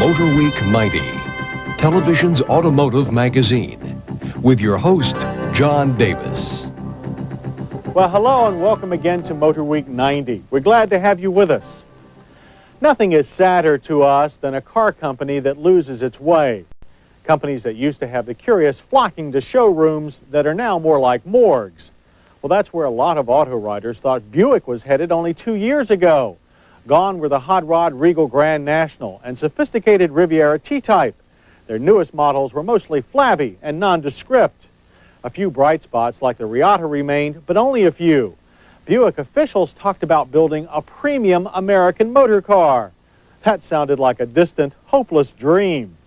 MotorWeek 90, television's automotive magazine, with your host, John Davis. Well, hello and welcome again to MotorWeek 90. We're glad to have you with us. Nothing is sadder to us than a car company that loses its way. Companies that used to have the curious flocking to showrooms that are now more like morgues. Well, that's where a lot of auto riders thought Buick was headed only 2 years ago. Gone were the hot rod Regal Grand National and sophisticated Riviera T-Type. Their newest models were mostly flabby and nondescript. A few bright spots like the Riata remained, but only a few. Buick officials talked about building a premium American motor car. That sounded like a distant, hopeless dream.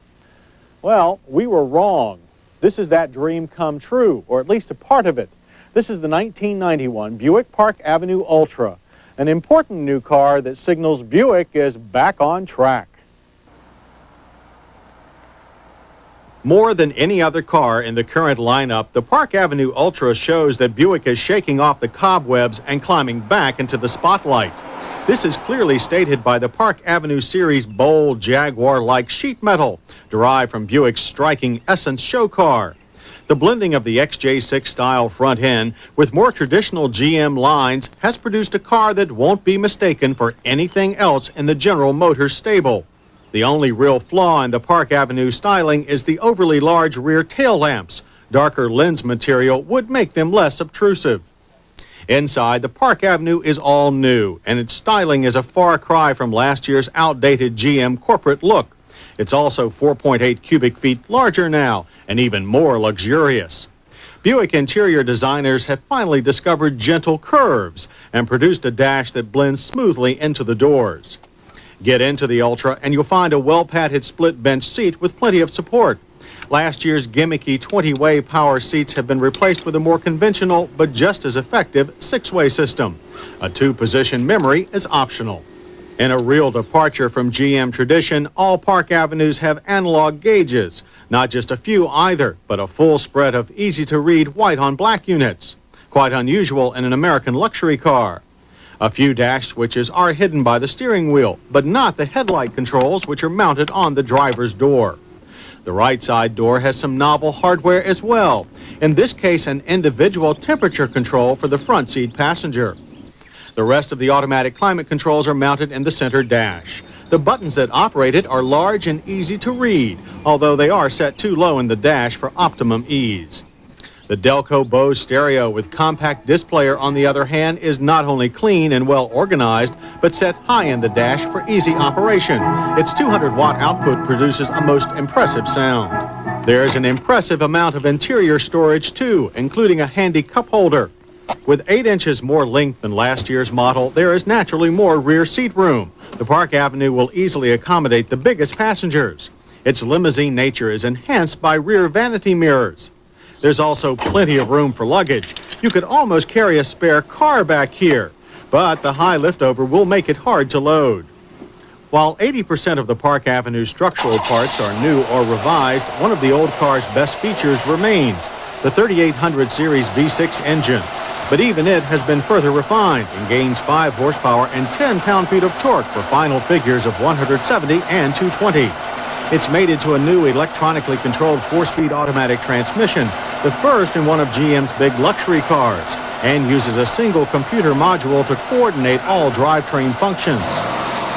Well, we were wrong. This is that dream come true, or at least a part of it. This is the 1991 Buick Park Avenue Ultra, an important new car that signals Buick is back on track. More than any other car in the current lineup, the Park Avenue Ultra shows that Buick is shaking off the cobwebs and climbing back into the spotlight. This is clearly stated by the Park Avenue series' bold Jaguar-like sheet metal, derived from Buick's striking Essence show car. The blending of the XJ6 style front end with more traditional GM lines has produced a car that won't be mistaken for anything else in the General Motors stable. The only real flaw in the Park Avenue styling is the overly large rear tail lamps. Darker lens material would make them less obtrusive. Inside, the Park Avenue is all new, and its styling is a far cry from last year's outdated GM corporate look. It's also 4.8 cubic feet larger now, and even more luxurious. Buick interior designers have finally discovered gentle curves and produced a dash that blends smoothly into the doors. Get into the Ultra and you'll find a well-padded split bench seat with plenty of support. Last year's gimmicky 20-way power seats have been replaced with a more conventional but just as effective 6-way system. A 2-position memory is optional. In a real departure from GM tradition, all Park Avenues have analog gauges. Not just a few either, but a full spread of easy-to-read white-on-black units. Quite unusual in an American luxury car. A few dash switches are hidden by the steering wheel, but not the headlight controls, which are mounted on the driver's door. The right side door has some novel hardware as well. In this case, an individual temperature control for the front seat passenger. The rest of the automatic climate controls are mounted in the center dash. The buttons that operate it are large and easy to read, although they are set too low in the dash for optimum ease. The Delco Bose stereo with compact displayer, on the other hand, is not only clean and well organized, but set high in the dash for easy operation. Its 200-watt output produces a most impressive sound. There's an impressive amount of interior storage, too, including a handy cup holder. With 8 inches more length than last year's model, there is naturally more rear seat room. The Park Avenue will easily accommodate the biggest passengers. Its limousine nature is enhanced by rear vanity mirrors. There's also plenty of room for luggage. You could almost carry a spare car back here, but the high liftover will make it hard to load. While 80% of the Park Avenue structural parts are new or revised, one of the old car's best features remains, the 3800 series V6 engine. But even it has been further refined and gains 5 horsepower and 10 pound-feet of torque for final figures of 170 and 220. It's mated to a new electronically controlled 4-speed automatic transmission, the first in one of GM's big luxury cars, and uses a single computer module to coordinate all drivetrain functions.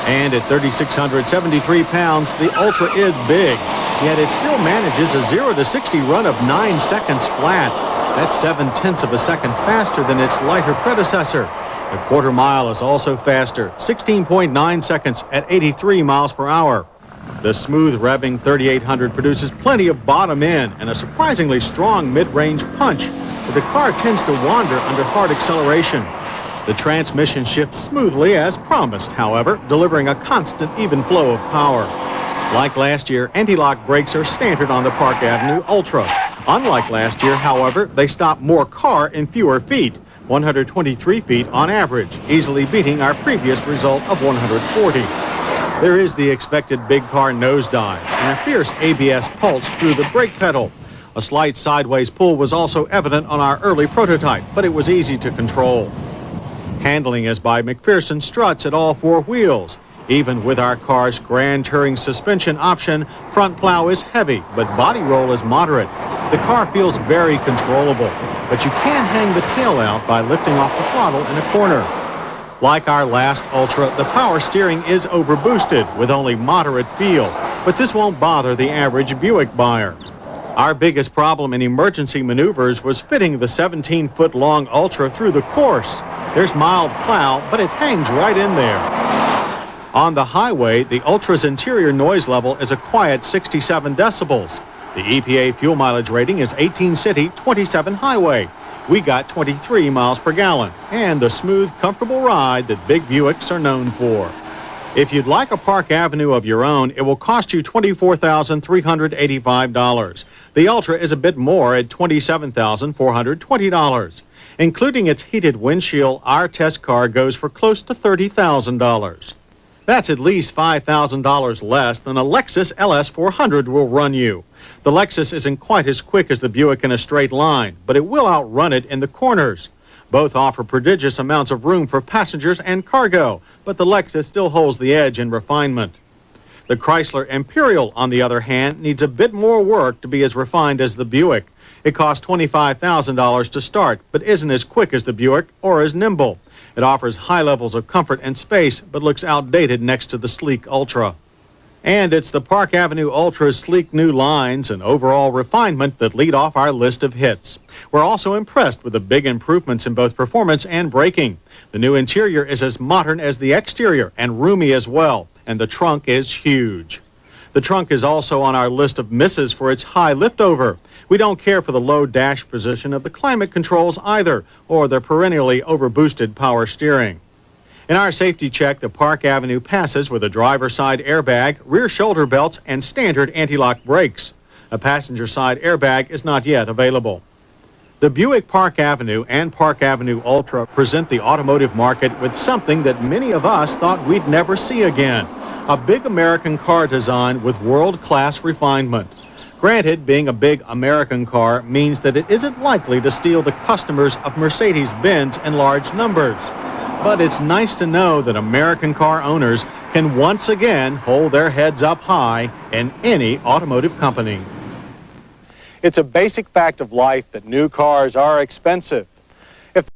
And at 3,673 pounds, the Ultra is big, yet it still manages a 0 to 60 run of 9 seconds flat. That's 0.7 of a second faster than its lighter predecessor. The quarter mile is also faster, 16.9 seconds at 83 miles per hour. The smooth revving 3800 produces plenty of bottom end and a surprisingly strong mid-range punch, but the car tends to wander under hard acceleration. The transmission shifts smoothly as promised, however, delivering a constant even flow of power. Like last year, anti-lock brakes are standard on the Park Avenue Ultra. Unlike last year, however, they stop more car in fewer feet, 123 feet on average, easily beating our previous result of 140. There is the expected big car nosedive and a fierce ABS pulse through the brake pedal. A slight sideways pull was also evident on our early prototype, but it was easy to control. Handling is by McPherson struts at all 4 wheels. Even with our car's Grand Touring suspension option, front plow is heavy, but body roll is moderate. The car feels very controllable, but you can hang the tail out by lifting off the throttle in a corner. Like our last Ultra, the power steering is overboosted with only moderate feel, but this won't bother the average Buick buyer. Our biggest problem in emergency maneuvers was fitting the 17-foot-long Ultra through the course. There's mild plow, but it hangs right in there. On the highway, the Ultra's interior noise level is a quiet 67 decibels. The EPA fuel mileage rating is 18 city, 27 highway. We got 23 miles per gallon, and the smooth, comfortable ride that big Buicks are known for. If you'd like a Park Avenue of your own, it will cost you $24,385. The Ultra is a bit more at $27,420. Including its heated windshield, our test car goes for close to $30,000. That's at least $5,000 less than a Lexus LS400 will run you. The Lexus isn't quite as quick as the Buick in a straight line, but it will outrun it in the corners. Both offer prodigious amounts of room for passengers and cargo, but the Lexus still holds the edge in refinement. The Chrysler Imperial, on the other hand, needs a bit more work to be as refined as the Buick. It costs $25,000 to start, but isn't as quick as the Buick or as nimble. It offers high levels of comfort and space, but looks outdated next to the sleek Ultra. And it's the Park Avenue Ultra's sleek new lines and overall refinement that lead off our list of hits. We're also impressed with the big improvements in both performance and braking. The new interior is as modern as the exterior and roomy as well, and the trunk is huge. The trunk is also on our list of misses for its high liftover. We don't care for the low dash position of the climate controls either, or the perennially overboosted power steering. In our safety check, the Park Avenue passes with a driver's side airbag, rear shoulder belts, and standard anti-lock brakes. A passenger side airbag is not yet available. The Buick Park Avenue and Park Avenue Ultra present the automotive market with something that many of us thought we'd never see again. A big American car design with world-class refinement. Granted, being a big American car means that it isn't likely to steal the customers of Mercedes-Benz in large numbers. But it's nice to know that American car owners can once again hold their heads up high in any automotive company. It's a basic fact of life that new cars are expensive.